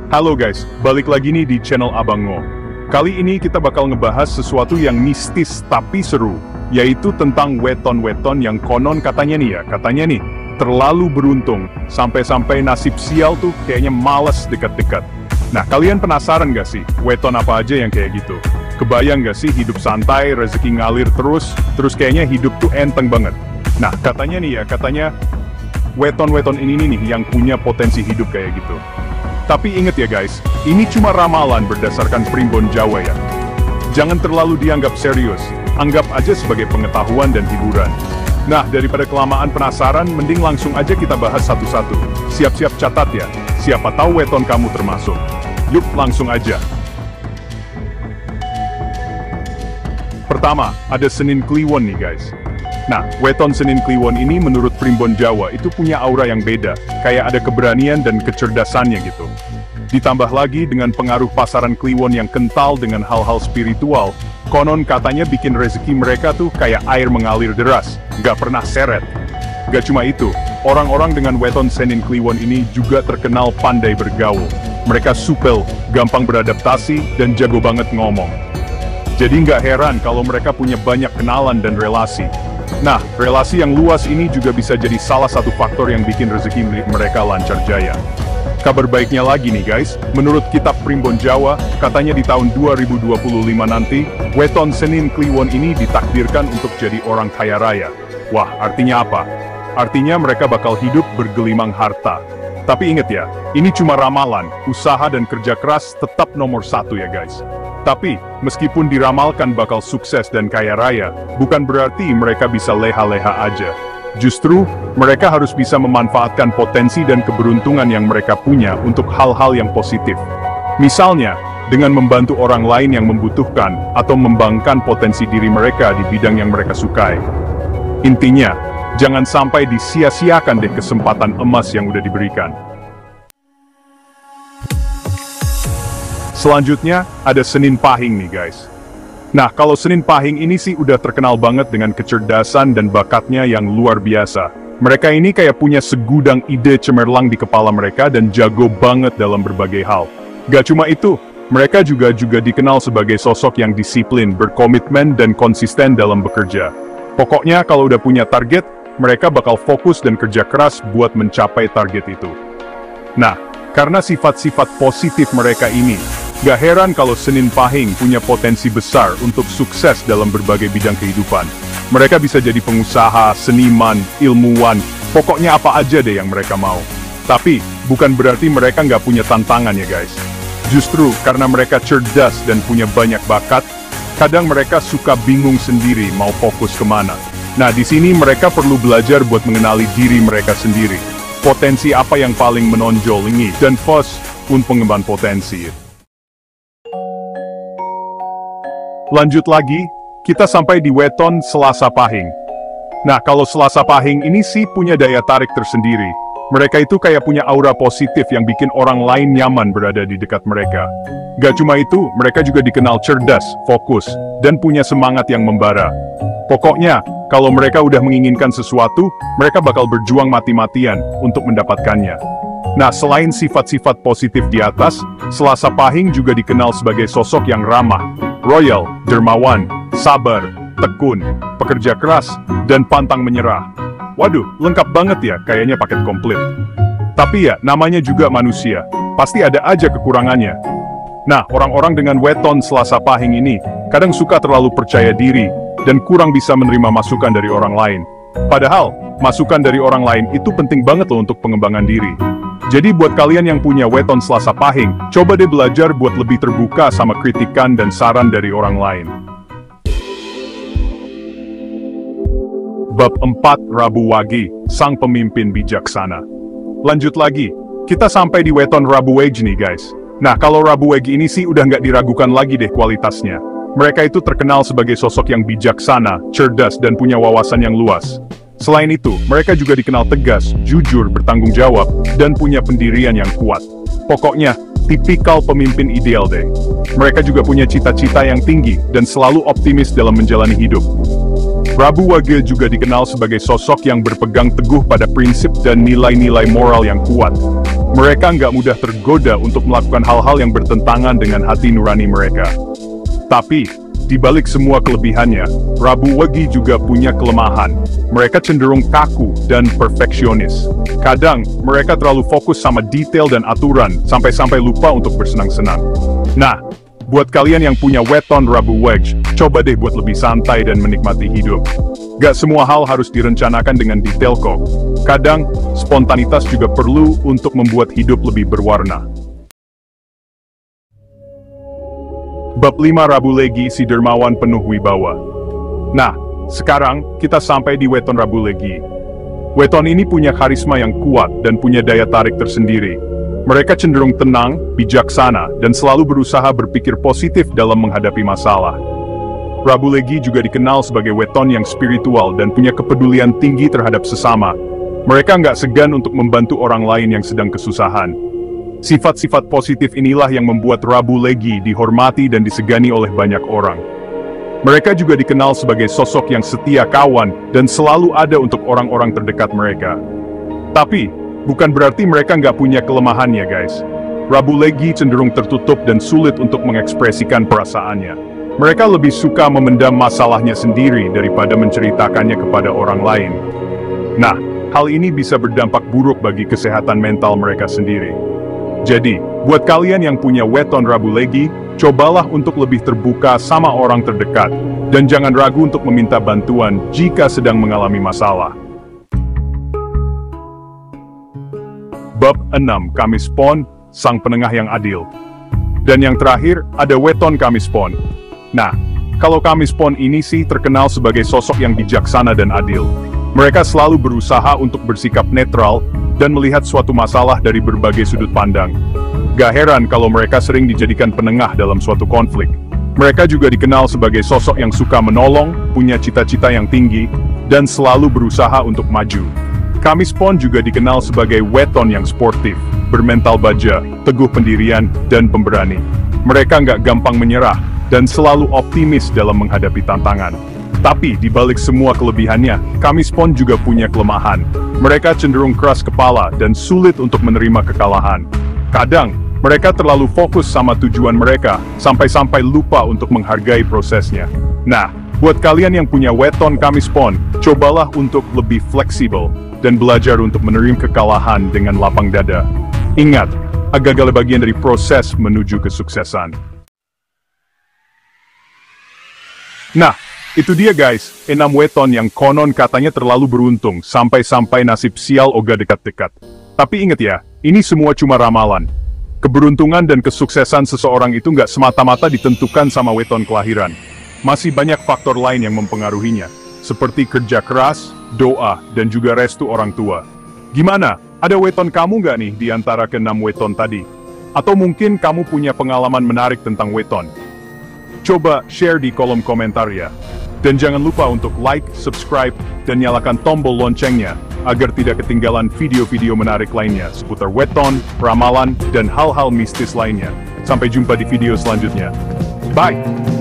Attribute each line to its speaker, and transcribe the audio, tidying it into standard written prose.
Speaker 1: Halo guys, balik lagi nih di channel Abang Ngo. Kali ini kita bakal ngebahas sesuatu yang mistis tapi seru, yaitu tentang weton-weton yang konon katanya nih, terlalu beruntung, sampai-sampai nasib sial tuh kayaknya males dekat-dekat. Nah, kalian penasaran gak sih, weton apa aja yang kayak gitu? Kebayang gak sih hidup santai, rezeki ngalir terus kayaknya hidup tuh enteng banget. Nah, katanya weton-weton ini nih yang punya potensi hidup kayak gitu. Tapi inget ya guys, ini cuma ramalan berdasarkan primbon Jawa ya. Jangan terlalu dianggap serius, anggap aja sebagai pengetahuan dan hiburan. Nah, daripada kelamaan penasaran, mending langsung aja kita bahas satu-satu. Siap-siap catat ya, siapa tahu weton kamu termasuk. Yuk, langsung aja. Pertama, ada Senin Kliwon nih guys. Nah, weton Senin Kliwon ini menurut primbon Jawa itu punya aura yang beda, kayak ada keberanian dan kecerdasannya gitu. Ditambah lagi dengan pengaruh pasaran Kliwon yang kental dengan hal-hal spiritual, konon katanya bikin rezeki mereka tuh kayak air mengalir deras, gak pernah seret. Gak cuma itu, orang-orang dengan weton Senin Kliwon ini juga terkenal pandai bergaul. Mereka supel, gampang beradaptasi, dan jago banget ngomong. Jadi nggak heran kalau mereka punya banyak kenalan dan relasi. Nah, relasi yang luas ini juga bisa jadi salah satu faktor yang bikin rezeki mereka lancar jaya. Kabar baiknya lagi nih guys, menurut kitab Primbon Jawa, katanya di tahun 2025 nanti, weton Senin Kliwon ini ditakdirkan untuk jadi orang kaya raya. Wah, artinya apa? Artinya mereka bakal hidup bergelimang harta. Tapi inget ya, ini cuma ramalan, usaha dan kerja keras tetap nomor satu ya guys. Tapi, meskipun diramalkan bakal sukses dan kaya raya, bukan berarti mereka bisa leha-leha aja. Justru, mereka harus bisa memanfaatkan potensi dan keberuntungan yang mereka punya untuk hal-hal yang positif. Misalnya, dengan membantu orang lain yang membutuhkan, atau membangkitkan potensi diri mereka di bidang yang mereka sukai. Intinya, jangan sampai disia-siakan deh kesempatan emas yang udah diberikan. Selanjutnya, ada Senin Pahing nih guys. Nah, kalau Senin Pahing ini sih udah terkenal banget dengan kecerdasan dan bakatnya yang luar biasa. Mereka ini kayak punya segudang ide cemerlang di kepala mereka dan jago banget dalam berbagai hal. Gak cuma itu, mereka juga dikenal sebagai sosok yang disiplin, berkomitmen dan konsisten dalam bekerja. Pokoknya kalau udah punya target, mereka bakal fokus dan kerja keras buat mencapai target itu. Nah, karena sifat-sifat positif mereka ini, gak heran kalau Senin Pahing punya potensi besar untuk sukses dalam berbagai bidang kehidupan. Mereka bisa jadi pengusaha, seniman, ilmuwan, pokoknya apa aja deh yang mereka mau. Tapi, bukan berarti mereka nggak punya tantangan ya guys. Justru karena mereka cerdas dan punya banyak bakat, kadang mereka suka bingung sendiri mau fokus kemana. Nah, di sini mereka perlu belajar buat mengenali diri mereka sendiri. Potensi apa yang paling menonjol ini, dan fokus untuk pengembangan potensi. Lanjut lagi, kita sampai di weton Selasa Pahing. Nah, kalau Selasa Pahing ini sih punya daya tarik tersendiri. Mereka itu kayak punya aura positif yang bikin orang lain nyaman berada di dekat mereka. Gak cuma itu, mereka juga dikenal cerdas, fokus, dan punya semangat yang membara. Pokoknya, kalau mereka udah menginginkan sesuatu, mereka bakal berjuang mati-matian untuk mendapatkannya. Nah, selain sifat-sifat positif di atas, Selasa Pahing juga dikenal sebagai sosok yang ramah, royal, dermawan, sabar, tekun, pekerja keras, dan pantang menyerah. Waduh, lengkap banget ya, kayaknya paket komplit. Tapi ya, namanya juga manusia, pasti ada aja kekurangannya. Nah, orang-orang dengan weton Selasa Pahing ini, kadang suka terlalu percaya diri, dan kurang bisa menerima masukan dari orang lain. Padahal, masukan dari orang lain itu penting banget loh untuk pengembangan diri. Jadi buat kalian yang punya weton Selasa Pahing, coba deh belajar buat lebih terbuka sama kritikan dan saran dari orang lain. Bab 4 Rabu Wage, Sang Pemimpin Bijaksana. Lanjut lagi, kita sampai di weton Rabu Wage nih guys. Nah, kalau Rabu Wage ini sih udah nggak diragukan lagi deh kualitasnya. Mereka itu terkenal sebagai sosok yang bijaksana, cerdas, dan punya wawasan yang luas. Selain itu, mereka juga dikenal tegas, jujur, bertanggung jawab, dan punya pendirian yang kuat. Pokoknya, tipikal pemimpin ideal deh. Mereka juga punya cita-cita yang tinggi, dan selalu optimis dalam menjalani hidup. Rabu Wage juga dikenal sebagai sosok yang berpegang teguh pada prinsip dan nilai-nilai moral yang kuat. Mereka nggak mudah tergoda untuk melakukan hal-hal yang bertentangan dengan hati nurani mereka. Tapi, di balik semua kelebihannya, Rabu Wage juga punya kelemahan. Mereka cenderung kaku dan perfeksionis. Kadang, mereka terlalu fokus sama detail dan aturan, sampai-sampai lupa untuk bersenang-senang. Nah, buat kalian yang punya weton Rabu Wage, coba deh buat lebih santai dan menikmati hidup. Gak semua hal harus direncanakan dengan detail kok. Kadang, spontanitas juga perlu untuk membuat hidup lebih berwarna. Bab 5 Rabu Legi si dermawan penuh wibawa. Nah, sekarang kita sampai di weton Rabu Legi. Weton ini punya karisma yang kuat dan punya daya tarik tersendiri. Mereka cenderung tenang, bijaksana, dan selalu berusaha berpikir positif dalam menghadapi masalah. Rabu Legi juga dikenal sebagai weton yang spiritual dan punya kepedulian tinggi terhadap sesama. Mereka nggak segan untuk membantu orang lain yang sedang kesusahan. Sifat-sifat positif inilah yang membuat Rabu Legi dihormati dan disegani oleh banyak orang. Mereka juga dikenal sebagai sosok yang setia kawan dan selalu ada untuk orang-orang terdekat mereka. Tapi, bukan berarti mereka nggak punya kelemahannya guys. Rabu Legi cenderung tertutup dan sulit untuk mengekspresikan perasaannya. Mereka lebih suka memendam masalahnya sendiri daripada menceritakannya kepada orang lain. Nah, hal ini bisa berdampak buruk bagi kesehatan mental mereka sendiri. Jadi, buat kalian yang punya weton Rabu Legi, cobalah untuk lebih terbuka sama orang terdekat, dan jangan ragu untuk meminta bantuan jika sedang mengalami masalah. Bab 6 Kamis Pon, sang penengah yang adil. Dan yang terakhir, ada weton Kamis Pon. Nah, kalau Kamis Pon ini sih terkenal sebagai sosok yang bijaksana dan adil. Mereka selalu berusaha untuk bersikap netral dan melihat suatu masalah dari berbagai sudut pandang. Gak heran kalau mereka sering dijadikan penengah dalam suatu konflik. Mereka juga dikenal sebagai sosok yang suka menolong, punya cita-cita yang tinggi, dan selalu berusaha untuk maju. Kamis Pon juga dikenal sebagai weton yang sportif, bermental baja, teguh pendirian, dan pemberani. Mereka nggak gampang menyerah, dan selalu optimis dalam menghadapi tantangan. Tapi di balik semua kelebihannya, Kamis Pon juga punya kelemahan. Mereka cenderung keras kepala dan sulit untuk menerima kekalahan. Kadang, mereka terlalu fokus sama tujuan mereka, sampai-sampai lupa untuk menghargai prosesnya. Nah, buat kalian yang punya weton Kamis Pon, cobalah untuk lebih fleksibel, dan belajar untuk menerima kekalahan dengan lapang dada. Ingat, gagal bagian dari proses menuju kesuksesan. Nah, itu dia guys, 6 weton yang konon katanya terlalu beruntung, sampai-sampai nasib sial oga dekat-dekat. Tapi ingat ya, ini semua cuma ramalan. Keberuntungan dan kesuksesan seseorang itu nggak semata-mata ditentukan sama weton kelahiran. Masih banyak faktor lain yang mempengaruhinya, seperti kerja keras, doa, dan juga restu orang tua. Gimana? Ada weton kamu nggak nih di antara ke-6 weton tadi? Atau mungkin kamu punya pengalaman menarik tentang weton? Coba share di kolom komentar ya. Dan jangan lupa untuk like, subscribe, dan nyalakan tombol loncengnya, agar tidak ketinggalan video-video menarik lainnya seputar weton, ramalan, dan hal-hal mistis lainnya. Sampai jumpa di video selanjutnya. Bye!